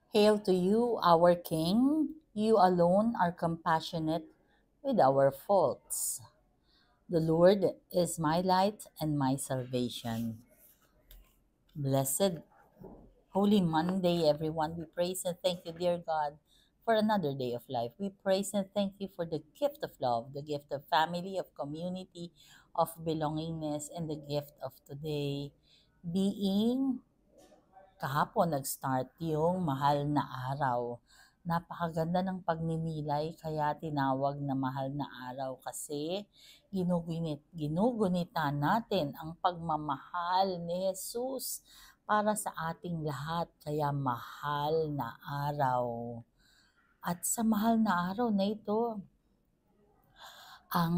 Hail to you, our King. You alone are compassionate with our faults. The Lord is my light and my salvation. Blessed Holy Monday, everyone. We praise and thank you, dear God, for another day of life. We praise and thank you for the gift of love, the gift of family, of community, of belongingness, and the gift of today being kahapon nag-start yung mahal na araw. Napakaganda ng pagninilay kaya tinawag na mahal na araw kasi ginugunita natin ang pagmamahal ni Jesus para sa ating lahat kaya mahal na araw. At sa mahal na araw na ito, ang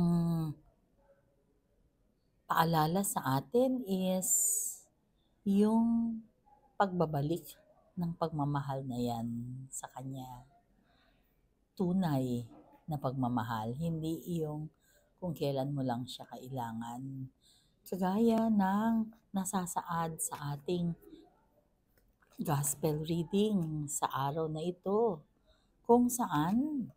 paalala sa atin is yung pagbabalik ng pagmamahal na yan sa Kanya. Tunay na pagmamahal, hindi yung kung kailan mo lang siya kailangan. Kagaya ng nasasaad sa ating gospel reading sa araw na ito, kung saan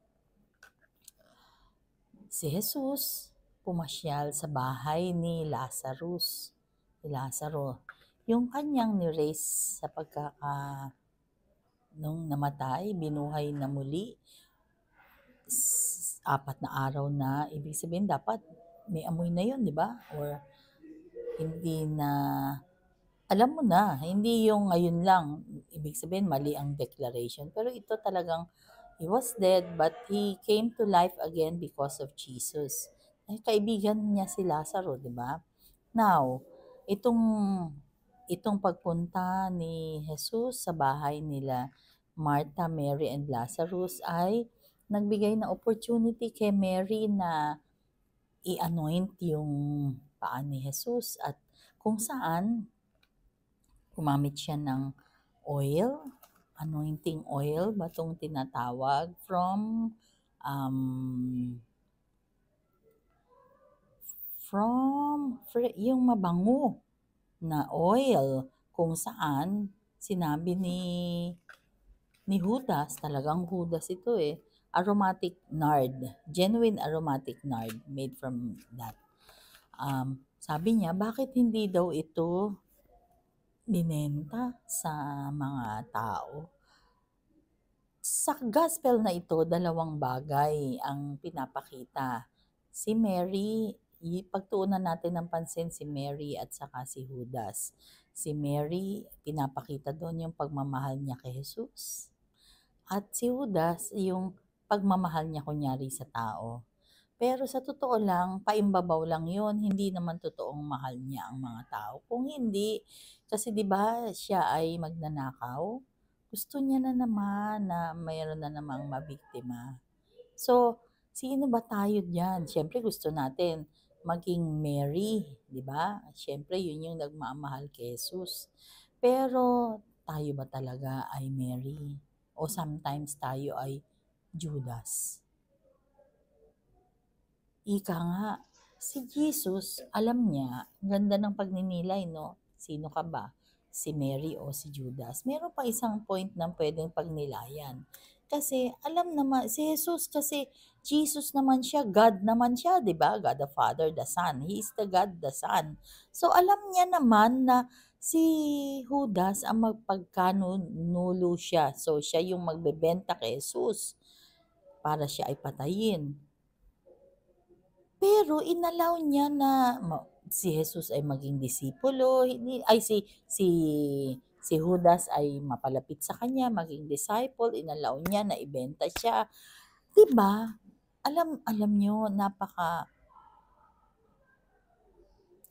si Jesus pumasyal sa bahay ni Lazarus. Si Lazaro, yung kanyang ni-raise sa nung namatay, binuhay na muli, 4 na araw na, ibig sabihin dapat may amoy na yun, di ba? Or hindi na, alam mo na, hindi yung ngayon lang, ibig sabihin mali ang declaration. Pero ito talagang, he was dead but he came to life again because of Jesus. Ay, kaibigan niya si Lazaro, di ba? Now, itong itong pagpunta ni Jesus sa bahay nila Martha, Mary, and Lazarus ay nagbigay ng opportunity kay Mary na i-anoint yung paa ni Jesus at kung saan gumamit siya ng oil, anointing oil ba itong tinatawag um, yung mabango na oil kung saan sinabi ni Judas, talagang Judas ito aromatic nard, genuine aromatic nard made from that. Sabi niya, bakit hindi daw ito binenta sa mga tao? Sa gospel na ito, 2 bagay ang pinapakita. Si Mary, pagtuunan natin ng pansin si Mary at saka si Judas. Si Mary, pinapakita doon yung pagmamahal niya kay Jesus. At si Judas, yung pagmamahal niya kunyari sa tao. Pero sa totoo lang, paimbabaw lang yun. Hindi naman totoong mahal niya ang mga tao. Kung hindi, kasi di ba siya ay magnanakaw, gusto niya na naman na mayroon na namang mabiktima. So, sino ba tayo diyan? Siyempre gusto natin maging Mary, di ba? Siyempre yun yung nagmamahal kay Jesus. Pero tayo ba talaga ay Mary? O sometimes tayo ay Judas? Ika nga, si Jesus, alam niya, ganda ng pagninilay, no? Sino ka ba? Si Mary o si Judas? Meron pa isang point na pwedeng pagnilayan. Kasi alam naman, si Jesus kasi Jesus naman siya, God naman siya, di ba? God the Father, the Son. He is the God, the Son. So alam niya naman na si Judas ang magpagkanunulo siya. So siya yung magbebenta kay Jesus para siya ay patayin. Pero inallow niya na si Jesus ay maging disipulo, ay si Judas ay mapalapit sa kanya, maging disciple, inallow niya na ibenta siya. 'Di ba? Alam niyo,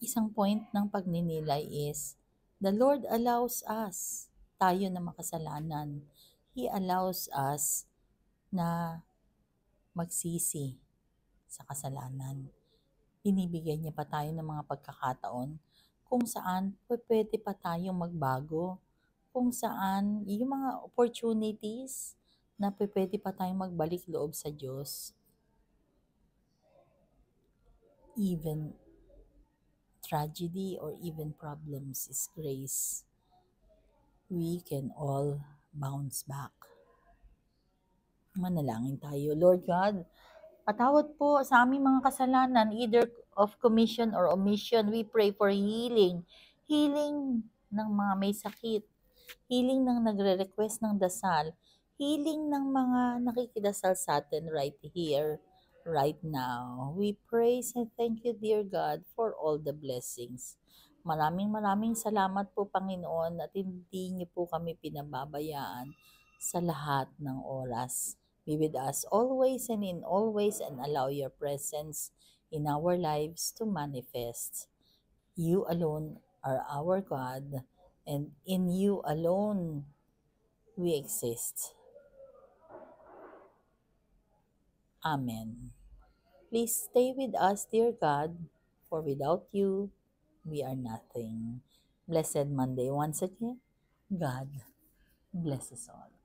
isang point ng pagninilay is the Lord allows us, tayo na makasalanan. He allows us na magsisi sa kasalanan. Binibigyan niya pa tayo ng mga pagkakataon kung saan pwede pa tayong magbago, kung saan yung mga opportunities na pwede pa tayong magbalik loob sa Diyos. Even tragedy or even problems is grace. We can all bounce back. Manalangin tayo. Lord God, patawad po sa aming mga kasalanan, either of commission or omission. We pray for healing. Healing ng mga may sakit. Healing ng nagre-request ng dasal. Healing ng mga nakikidasal sa atin right here, right now. We praise and thank you, dear God, for all the blessings. Maraming maraming salamat po, Panginoon, at hindi niyo po kami pinababayaan sa lahat ng oras. Be with us always and in all ways, and allow your presence in our lives to manifest. You alone are our God, and in you alone we exist. Amen. Please stay with us, dear God, for without you, we are nothing. Blessed Monday once again. God bless us all.